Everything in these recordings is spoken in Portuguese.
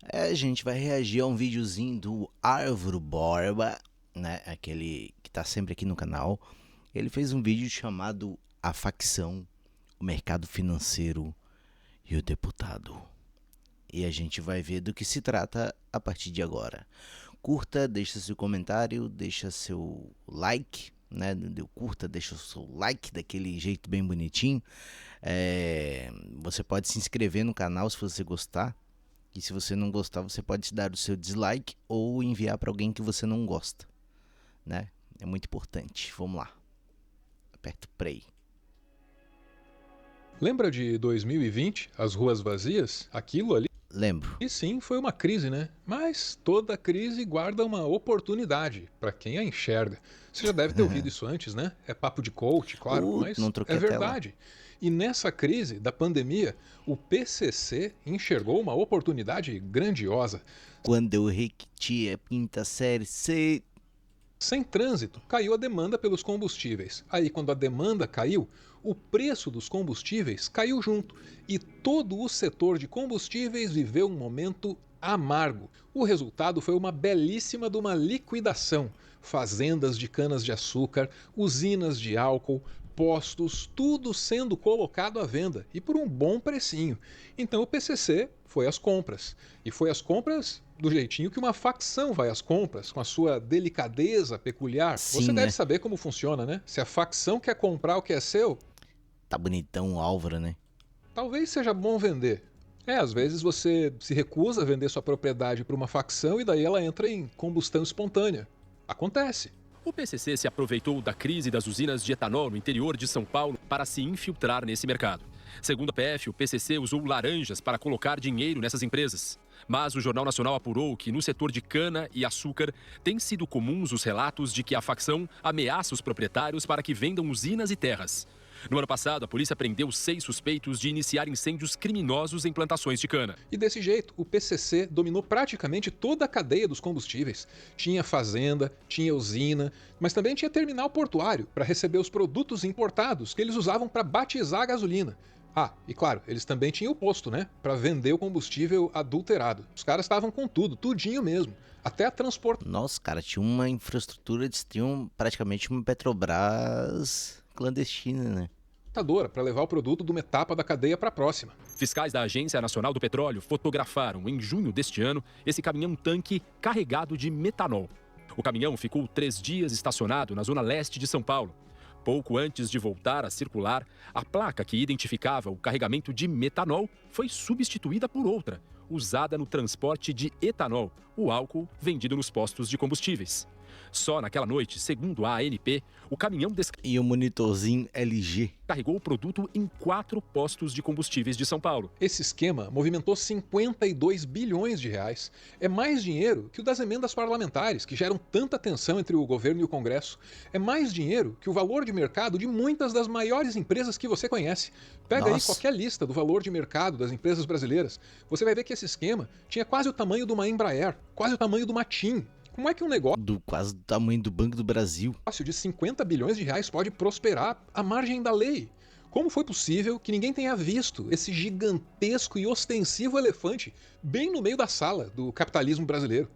A gente vai reagir a um videozinho do Álvaro Borba, né? Aquele que tá sempre aqui no canal. Ele fez um vídeo chamado A Facção, o Mercado Financeiro e o Deputado. E a gente vai ver do que se trata a partir de agora. Curta, deixa seu comentário, deixa seu like, né? Curta, deixa o seu like daquele jeito bem bonitinho. Você pode se inscrever no canal se você gostar. E se você não gostar, você pode dar o seu dislike ou enviar para alguém que você não gosta, né? É muito importante. Vamos lá. Aperta o play. Lembra de 2020, as ruas vazias? Aquilo ali, Lembro. e sim, foi uma crise, né? Mas toda crise guarda uma oportunidade para quem a enxerga. Você já deve ter ouvido isso antes, né? É papo de coach, claro, Não mas é troquei a tela. verdade. E nessa crise da pandemia, o PCC enxergou uma oportunidade grandiosa. Quando eu repetia a quinta série C. Sem trânsito, caiu a demanda pelos combustíveis. Aí, quando a demanda caiu, o preço dos combustíveis caiu junto e todo o setor de combustíveis viveu um momento amargo. O resultado foi uma belíssima de uma liquidação. Fazendas de canas-de-açúcar, usinas de álcool, postos, tudo sendo colocado à venda e por um bom precinho. Então o PCC foi às compras. E foi às compras do jeitinho que uma facção vai às compras, com a sua delicadeza peculiar. Sim, Você deve né? saber como funciona, né? Se a facção quer comprar o que é seu, Tá bonitão o Álvaro, né? talvez seja bom vender. Às vezes você se recusa a vender sua propriedade para uma facção e daí ela entra em combustão espontânea. Acontece. O PCC se aproveitou da crise das usinas de etanol no interior de São Paulo para se infiltrar nesse mercado. Segundo a PF, o PCC usou laranjas para colocar dinheiro nessas empresas. Mas o Jornal Nacional apurou que no setor de cana e açúcar têm sido comuns os relatos de que a facção ameaça os proprietários para que vendam usinas e terras. No ano passado, a polícia prendeu 6 suspeitos de iniciar incêndios criminosos em plantações de cana. E desse jeito, o PCC dominou praticamente toda a cadeia dos combustíveis. Tinha fazenda, tinha usina, mas também tinha terminal portuário para receber os produtos importados que eles usavam para batizar a gasolina. Ah, e claro, eles também tinham o posto, né? Para vender o combustível adulterado. Os caras estavam com tudo, tudinho mesmo. Até a transportadora Nossa, cara, tinha uma infraestrutura, tinha praticamente uma Petrobras clandestina, né? para levar o produto de uma etapa da cadeia para a próxima. Fiscais da Agência Nacional do Petróleo fotografaram, em junho deste ano, esse caminhão-tanque carregado de metanol. O caminhão ficou 3 dias estacionado na zona leste de São Paulo. Pouco antes de voltar a circular, a placa que identificava o carregamento de metanol foi substituída por outra, usada no transporte de etanol, o álcool vendido nos postos de combustíveis. Só naquela noite, segundo a ANP, o caminhão E o monitorzinho LG. descarregou o produto em 4 postos de combustíveis de São Paulo. Esse esquema movimentou 52 bilhões de reais. É mais dinheiro que o das emendas parlamentares, que geram tanta tensão entre o governo e o Congresso. É mais dinheiro que o valor de mercado de muitas das maiores empresas que você conhece. Pega aí Nossa. qualquer lista do valor de mercado das empresas brasileiras. Você vai ver que esse esquema tinha quase o tamanho de uma Embraer, quase o tamanho de uma TIM. Como é que um negócio Quase do tamanho do Banco do Brasil. de 50 bilhões de reais pode prosperar à margem da lei? Como foi possível que ninguém tenha visto esse gigantesco e ostensivo elefante bem no meio da sala do capitalismo brasileiro?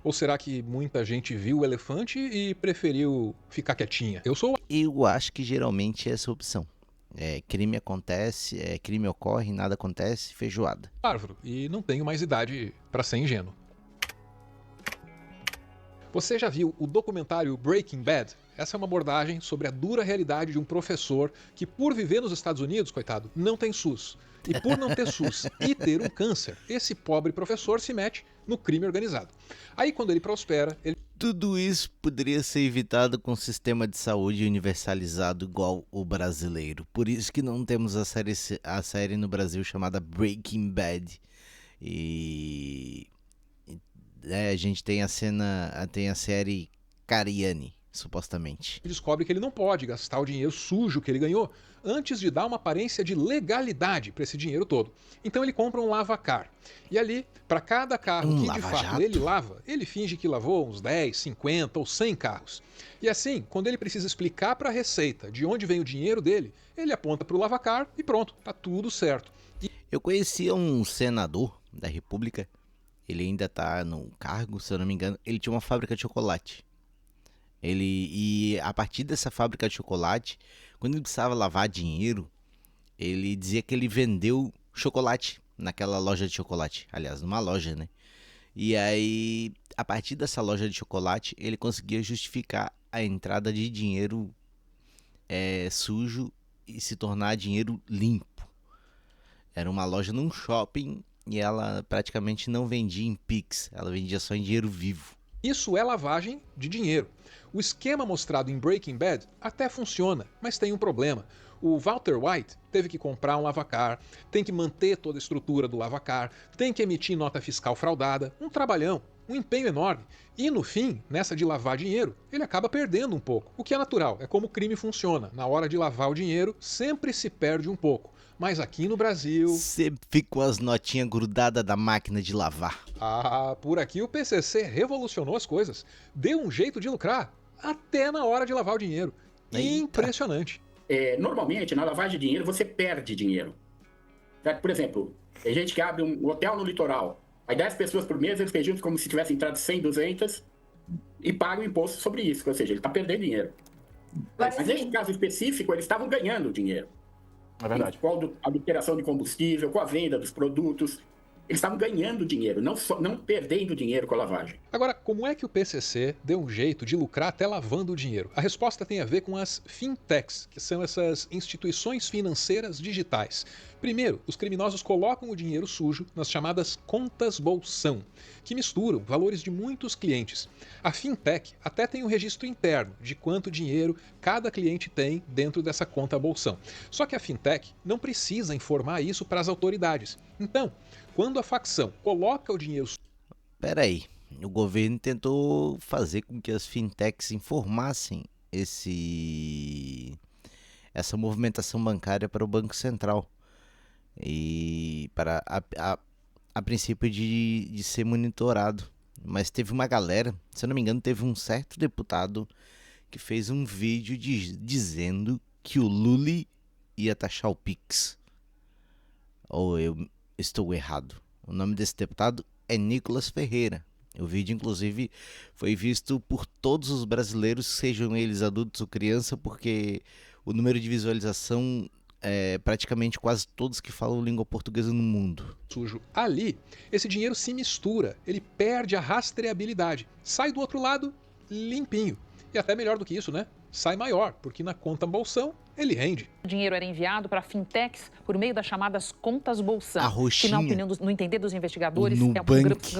Ou será que muita gente viu o elefante e preferiu ficar quietinha? Eu acho que geralmente é essa opção. Crime acontece, crime ocorre, nada acontece, feijoada. Árvore e não tenho mais idade para ser ingênuo. Você já viu o documentário Breaking Bad? Essa é uma abordagem sobre a dura realidade de um professor que, por viver nos Estados Unidos, coitado, não tem SUS. E por não ter SUS e ter um câncer, esse pobre professor se mete no crime organizado. Aí, quando ele prospera, ele Tudo isso poderia ser evitado com um sistema de saúde universalizado igual o brasileiro. Por isso que não temos a série no Brasil chamada Breaking Bad. E a gente tem a série Cariani, supostamente. descobre que ele não pode gastar o dinheiro sujo que ele ganhou antes de dar uma aparência de legalidade para esse dinheiro todo. Então ele compra um lavacar. E ali, para cada carro Um que de lava-jato? fato ele lava, ele finge que lavou uns 10, 50 ou 100 carros. E assim, quando ele precisa explicar para a Receita de onde vem o dinheiro dele, ele aponta para o lavacar e pronto, tá tudo certo. Eu conhecia um senador da República. ele ainda tá no cargo, se eu não me engano, ele tinha uma fábrica de chocolate. E a partir dessa fábrica de chocolate, quando ele precisava lavar dinheiro, ele dizia que ele vendeu chocolate naquela loja de chocolate. Aliás, numa loja, né? E aí, a partir dessa loja de chocolate, ele conseguia justificar a entrada de dinheiro sujo e se tornar dinheiro limpo. Era uma loja num shopping e ela praticamente não vendia em Pix, ela vendia só em dinheiro vivo. Isso é lavagem de dinheiro. O esquema mostrado em Breaking Bad até funciona, mas tem um problema. O Walter White teve que comprar um lavacar, tem que manter toda a estrutura do lavacar, tem que emitir nota fiscal fraudada, um trabalhão, um empenho enorme. E no fim, nessa de lavar dinheiro, ele acaba perdendo um pouco, o que é natural, é como o crime funciona. Na hora de lavar o dinheiro, sempre se perde um pouco. Mas aqui no Brasil... Sempre ficam as notinhas grudadas da máquina de lavar. Por aqui o PCC revolucionou as coisas. Deu um jeito de lucrar, até na hora de lavar o dinheiro. Eita. Impressionante. Normalmente, na lavagem de dinheiro, você perde dinheiro. Certo? Por exemplo, tem gente que abre um hotel no litoral. Aí 10 pessoas por mês, eles registram como se tivessem entrado 100, 200 e pagam imposto sobre isso. Ou seja, ele está perdendo dinheiro. Mas nesse caso específico, eles estavam ganhando dinheiro. É verdade. Com a adulteração de combustível, com a venda dos produtos. Eles estavam ganhando dinheiro, não perdendo dinheiro com a lavagem. Agora, como é que o PCC deu um jeito de lucrar até lavando o dinheiro? A resposta tem a ver com as fintechs, que são essas instituições financeiras digitais. Primeiro, os criminosos colocam o dinheiro sujo nas chamadas contas bolsão, que misturam valores de muitos clientes. A fintech até tem um registro interno de quanto dinheiro cada cliente tem dentro dessa conta bolsão. Só que a fintech não precisa informar isso para as autoridades. Então, quando a facção coloca o dinheiro... Peraí, o governo tentou fazer com que as fintechs informassem essa movimentação bancária para o Banco Central. E para a princípio de ser monitorado. Mas teve uma galera, se eu não me engano, teve um certo deputado que fez um vídeo dizendo que o Lula ia taxar o Pix. Ou eu estou errado? O nome desse deputado é Nicolas Ferreira. O vídeo, inclusive, foi visto por todos os brasileiros, sejam eles adultos ou criança, porque o número de visualização é praticamente quase todos que falam língua portuguesa no mundo. Sujo ali, esse dinheiro se mistura, ele perde a rastreabilidade, sai do outro lado limpinho. E até melhor do que isso, né? Sai maior, porque na conta bolsão ele rende. O dinheiro era enviado para fintechs por meio das chamadas contas bolsão, A roxinha, que na opinião no entender dos investigadores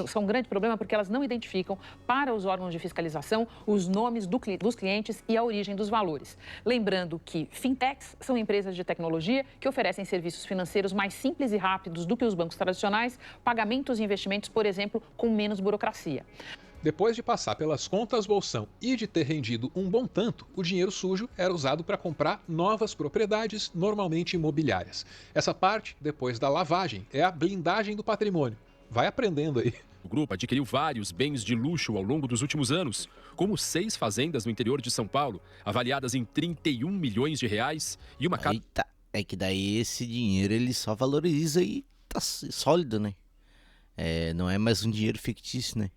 são um grande problema porque elas não identificam para os órgãos de fiscalização os nomes dos clientes e a origem dos valores. Lembrando que fintechs são empresas de tecnologia que oferecem serviços financeiros mais simples e rápidos do que os bancos tradicionais, pagamentos e investimentos, por exemplo, com menos burocracia. Depois de passar pelas contas bolsão e de ter rendido um bom tanto, o dinheiro sujo era usado para comprar novas propriedades, normalmente imobiliárias. Essa parte, depois da lavagem, é a blindagem do patrimônio. Vai aprendendo aí. O grupo adquiriu vários bens de luxo ao longo dos últimos anos, como 6 fazendas no interior de São Paulo, avaliadas em 31 milhões de reais e uma casa... Eita, é que daí esse dinheiro ele só valoriza e tá sólido, né? Não é mais um dinheiro fictício, né?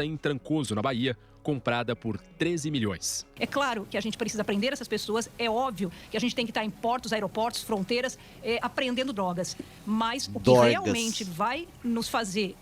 em Trancoso, na Bahia, comprada por 13 milhões. É claro que a gente precisa prender essas pessoas, é óbvio que a gente tem que estar em portos, aeroportos, fronteiras, apreendendo drogas. Mas o que realmente vai nos fazer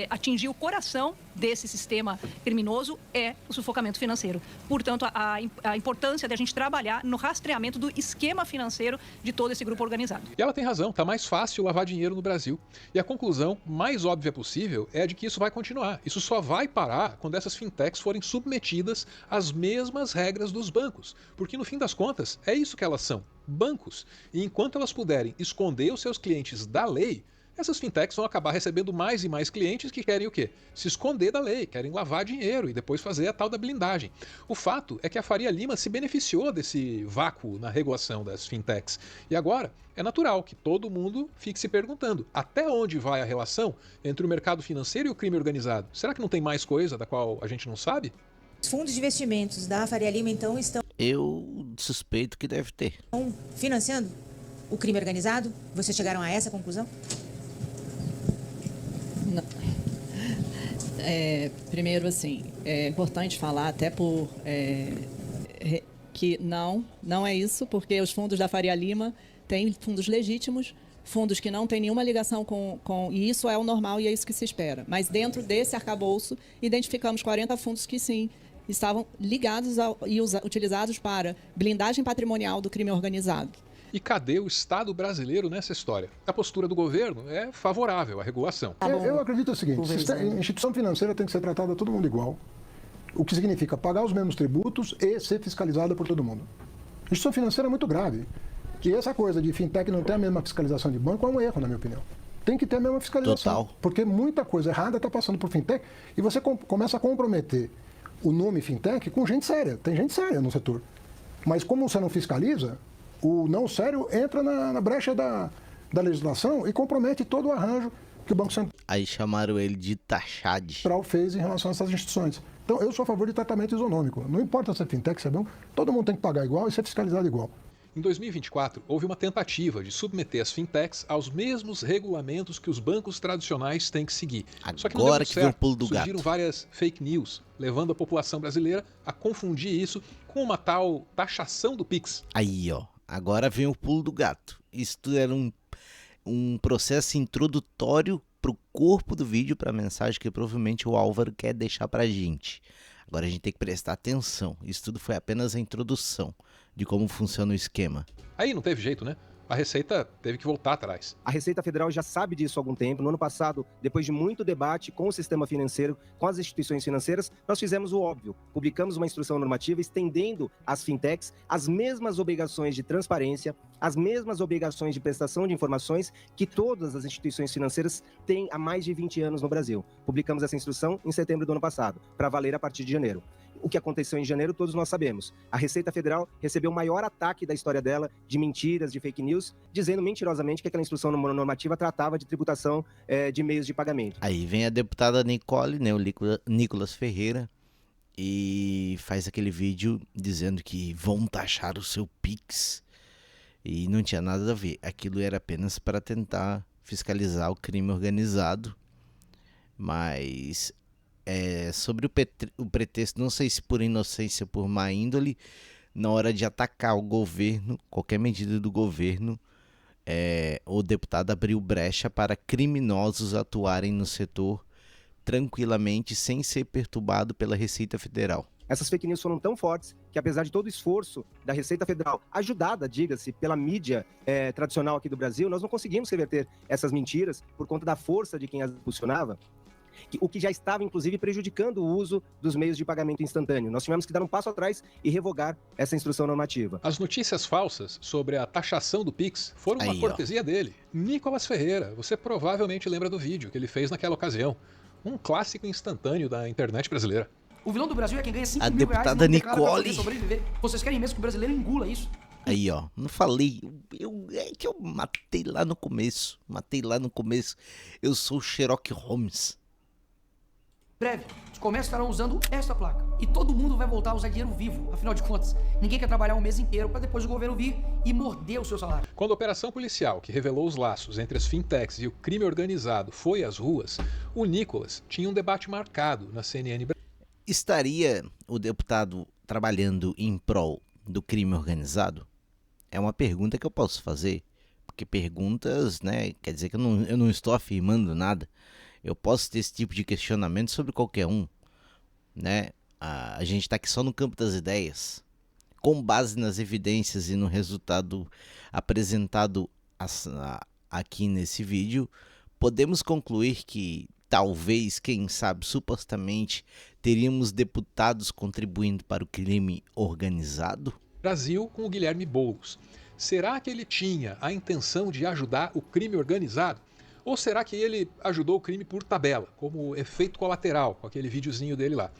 atingir o coração desse sistema criminoso é o sufocamento financeiro. Portanto, a importância de a gente trabalhar no rastreamento do esquema financeiro de todo esse grupo organizado. E ela tem razão, tá mais fácil lavar dinheiro no Brasil. E a conclusão mais óbvia possível é de que isso vai continuar. Isso só vai parar quando essas fintechs forem submetidas às mesmas regras dos bancos. Porque no fim das contas, é isso que elas são, bancos. E enquanto elas puderem esconder os seus clientes da lei, essas fintechs vão acabar recebendo mais e mais clientes que querem o quê? Se esconder da lei, querem lavar dinheiro e depois fazer a tal da blindagem. O fato é que a Faria Lima se beneficiou desse vácuo na regulação das fintechs. E agora é natural que todo mundo fique se perguntando até onde vai a relação entre o mercado financeiro e o crime organizado. Será que não tem mais coisa da qual a gente não sabe? Os fundos de investimentos da Faria Lima, então, estão... Eu suspeito que deve ter. Financiando o crime organizado? Vocês chegaram a essa conclusão? Não. Primeiro, assim, é importante falar até que não é isso, porque os fundos da Faria Lima têm fundos legítimos, fundos que não têm nenhuma ligação e isso é o normal e é isso que se espera. Mas dentro desse arcabouço, identificamos 40 fundos que sim, estavam ligados e utilizados para blindagem patrimonial do crime organizado. E cadê o Estado brasileiro nessa história? A postura do governo é favorável à regulação. Eu acredito o seguinte, instituição financeira tem que ser tratada todo mundo igual, o que significa pagar os mesmos tributos e ser fiscalizada por todo mundo. A instituição financeira é muito grave. E essa coisa de fintech não ter a mesma fiscalização de banco é um erro, na minha opinião. Tem que ter a mesma fiscalização. Total. Porque muita coisa errada está passando por fintech e você começa a comprometer o nome fintech com gente séria. Tem gente séria no setor. Mas como você não fiscaliza, o não sério entra na brecha da legislação e compromete todo o arranjo que o Banco Central... Aí chamaram ele de taxade. ...fez em relação a essas instituições. Então, eu sou a favor de tratamento isonômico. Não importa se é fintech, se é banco, todo mundo tem que pagar igual e ser fiscalizado igual. Em 2024, houve uma tentativa de submeter as fintechs aos mesmos regulamentos que os bancos tradicionais têm que seguir. Só que não deu certo. Vem o pulo do Surgiram gato. várias fake news, levando a população brasileira a confundir isso com uma tal taxação do Pix. Aí, ó. Agora vem o pulo do gato. Isso tudo era um processo introdutório para o corpo do vídeo, para a mensagem que provavelmente o Álvaro quer deixar para a gente. Agora a gente tem que prestar atenção. Isso tudo foi apenas a introdução de como funciona o esquema. Aí não teve jeito, né? A Receita teve que voltar atrás. A Receita Federal já sabe disso há algum tempo. No ano passado, depois de muito debate com o sistema financeiro, com as instituições financeiras, nós fizemos o óbvio. Publicamos uma instrução normativa estendendo às fintechs as mesmas obrigações de transparência, as mesmas obrigações de prestação de informações que todas as instituições financeiras têm há mais de 20 anos no Brasil. Publicamos essa instrução em setembro do ano passado, para valer a partir de janeiro. O que aconteceu em janeiro, todos nós sabemos. A Receita Federal recebeu o maior ataque da história dela, de mentiras, de fake news, dizendo mentirosamente que aquela instrução normativa tratava de tributação de meios de pagamento. Aí vem a deputada Nicole, né, o Nicolas Ferreira, e faz aquele vídeo dizendo que vão taxar o seu Pix. E não tinha nada a ver. Aquilo era apenas para tentar fiscalizar o crime organizado. Mas... sobre o pretexto, não sei se por inocência ou por má índole, na hora de atacar o governo, qualquer medida do governo, o deputado abriu brecha para criminosos atuarem no setor tranquilamente, sem ser perturbado pela Receita Federal. Essas fake news foram tão fortes que, apesar de todo o esforço da Receita Federal, ajudada, diga-se, pela mídia tradicional aqui do Brasil, nós não conseguimos reverter essas mentiras por conta da força de quem as impulsionava, o que já estava, inclusive, prejudicando o uso dos meios de pagamento instantâneo. Nós tivemos que dar um passo atrás e revogar essa instrução normativa. As notícias falsas sobre a taxação do Pix foram uma cortesia dele, Nicolas Ferreira. Você provavelmente lembra do vídeo que ele fez naquela ocasião. Um clássico instantâneo da internet brasileira. O vilão do Brasil é quem ganha 5 mil reais. A deputada Nicole. Sobreviver. Vocês querem mesmo que o brasileiro engula isso? Aí, ó, não falei, é que eu matei lá no começo, eu sou o Sherlock Holmes. Breve, os comércios estarão usando esta placa e todo mundo vai voltar a usar dinheiro vivo. Afinal de contas, ninguém quer trabalhar um mês inteiro para depois o governo vir e morder o seu salário. Quando a operação policial que revelou os laços entre as fintechs e o crime organizado foi às ruas, o Nicolas tinha um debate marcado na CNN. Estaria o deputado trabalhando em prol do crime organizado? É uma pergunta que eu posso fazer, porque perguntas, né, quer dizer que eu não estou afirmando nada. Eu posso ter esse tipo de questionamento sobre qualquer um, né? A gente está aqui só no campo das ideias, com base nas evidências e no resultado apresentado aqui nesse vídeo, podemos concluir que talvez, quem sabe, supostamente, teríamos deputados contribuindo para o crime organizado? Brasil com o Guilherme Boulos. Será que ele tinha a intenção de ajudar o crime organizado? Ou será que ele ajudou o crime por tabela, como efeito colateral, com aquele videozinho dele lá?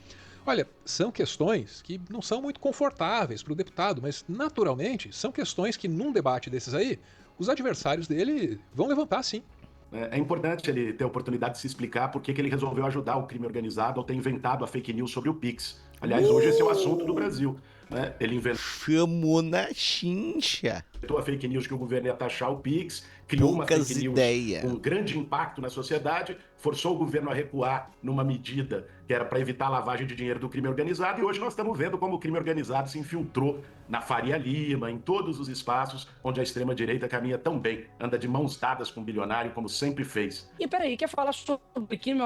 Olha, são questões que não são muito confortáveis para o deputado, mas naturalmente são questões que num debate desses aí, os adversários dele vão levantar sim. É importante ele ter a oportunidade de se explicar por que ele resolveu ajudar o crime organizado ao ter inventado a fake news sobre o Pix. Aliás, hoje esse é o assunto do Brasil. Né? Ele inventou... Chamou na chincha. A fake news que o governo ia taxar o Pix, criou uma fake news com um grande impacto na sociedade, forçou o governo a recuar numa medida que era para evitar a lavagem de dinheiro do crime organizado, e hoje nós estamos vendo como o crime organizado se infiltrou na Faria Lima, em todos os espaços onde a extrema-direita caminha tão bem, anda de mãos dadas com o bilionário, como sempre fez. E peraí, quer falar sobre crime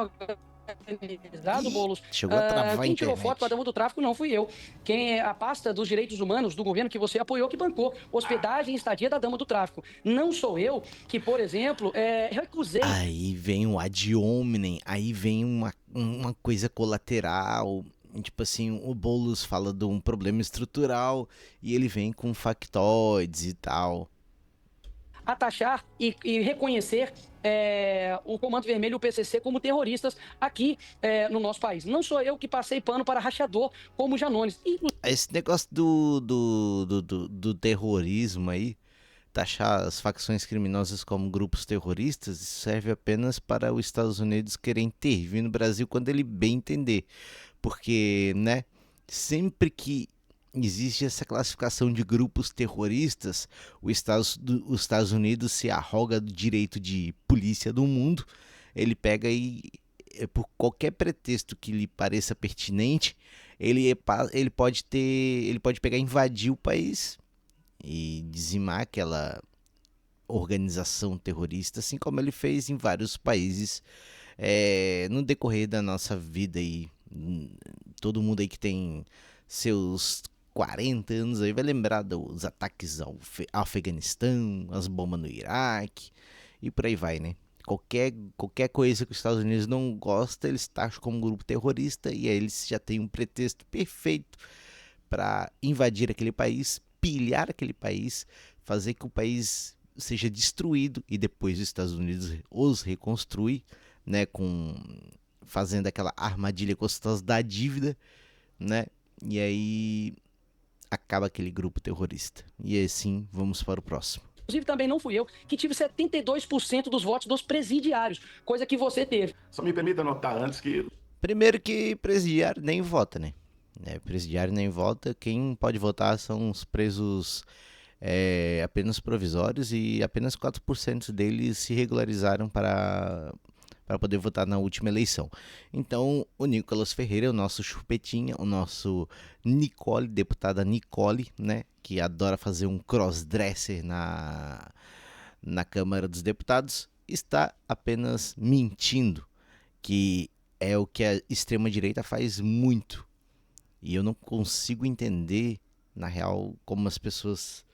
organizado, Boulos? Chegou a travar quem tirou foto com a dama do tráfico não fui eu. Quem é a pasta dos direitos humanos do governo que você apoiou, que bancou hospedagem e estadia da dama do tráfico. Não sou eu que, por exemplo, recusei... Aí vem o ad hominem, aí vem uma coisa colateral. Tipo assim, o Boulos fala de um problema estrutural e ele vem com factoides e tal. A taxar e reconhecer o Comando Vermelho e o PCC como terroristas aqui no nosso país. Não sou eu que passei pano para rachador como Janones. Esse negócio do terrorismo aí, taxar as facções criminosas como grupos terroristas, serve apenas para os Estados Unidos querer intervir no Brasil quando ele bem entender. Porque, né, sempre que existe essa classificação de grupos terroristas, os Estados Unidos se arroga do direito de polícia do mundo. Ele pega e, por qualquer pretexto que lhe pareça pertinente, ele pode pegar e invadir o país e dizimar aquela organização terrorista, assim como ele fez em vários países no decorrer da nossa vida aí. Todo mundo aí que tem seus 40 anos aí vai lembrar dos ataques ao Afeganistão, as bombas no Iraque e por aí vai, né? Qualquer coisa que os Estados Unidos não gostam, eles taxam como grupo terrorista, e aí eles já têm um pretexto perfeito para invadir aquele país, pilhar aquele país, fazer que o país seja destruído e depois os Estados Unidos os reconstrui, né, fazendo aquela armadilha gostosa da dívida, né? E aí acaba aquele grupo terrorista. E assim, vamos para o próximo. Inclusive, também não fui eu que tive 72% dos votos dos presidiários, coisa que você teve. Só me permita anotar antes que... Primeiro que presidiário nem vota, né? Presidiário nem vota. Quem pode votar são os presos apenas provisórios, e apenas 4% deles se regularizaram para poder votar na última eleição. Então, o Nicolas Ferreira, o nosso chupetinha, o nosso Nicole, deputada Nicole, né, que adora fazer um crossdresser na Câmara dos Deputados, está apenas mentindo, que é o que a extrema-direita faz muito. E eu não consigo entender, na real, como as pessoas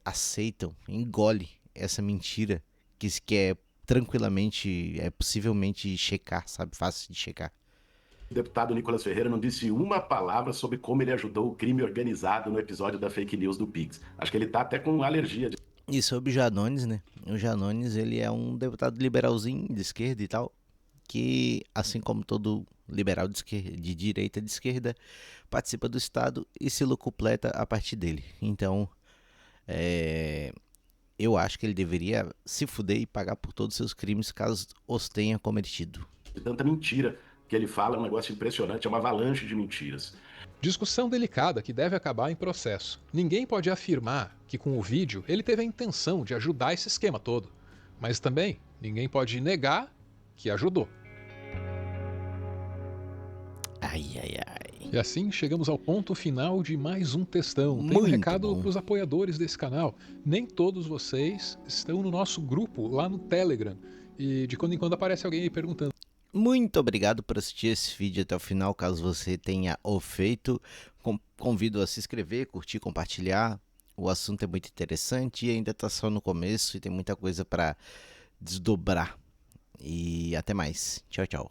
aceitam, engolem essa mentira, que é tranquilamente, possivelmente checar, sabe? Fácil de checar. O deputado Nicolas Ferreira não disse uma palavra sobre como ele ajudou o crime organizado no episódio da fake news do Pix. Acho que ele tá até com alergia. E sobre o Janones, né? O Janones, ele é um deputado liberalzinho, de esquerda e tal, que, assim como todo liberal de direita e de esquerda, participa do Estado e se locupleta a partir dele. Então, eu acho que ele deveria se fuder e pagar por todos os seus crimes caso os tenha cometido. Tanta mentira que ele fala, é um negócio impressionante, é uma avalanche de mentiras. Discussão delicada que deve acabar em processo. Ninguém pode afirmar que com o vídeo ele teve a intenção de ajudar esse esquema todo. Mas também ninguém pode negar que ajudou. Ai. E assim chegamos ao ponto final de mais um textão. Tem um recado para os apoiadores desse canal. Nem todos vocês estão no nosso grupo lá no Telegram. E de quando em quando aparece alguém aí perguntando. Muito obrigado por assistir esse vídeo até o final. Caso você tenha o feito, convido a se inscrever, curtir, compartilhar. O assunto é muito interessante e ainda está só no começo e tem muita coisa para desdobrar. E até mais. Tchau, tchau.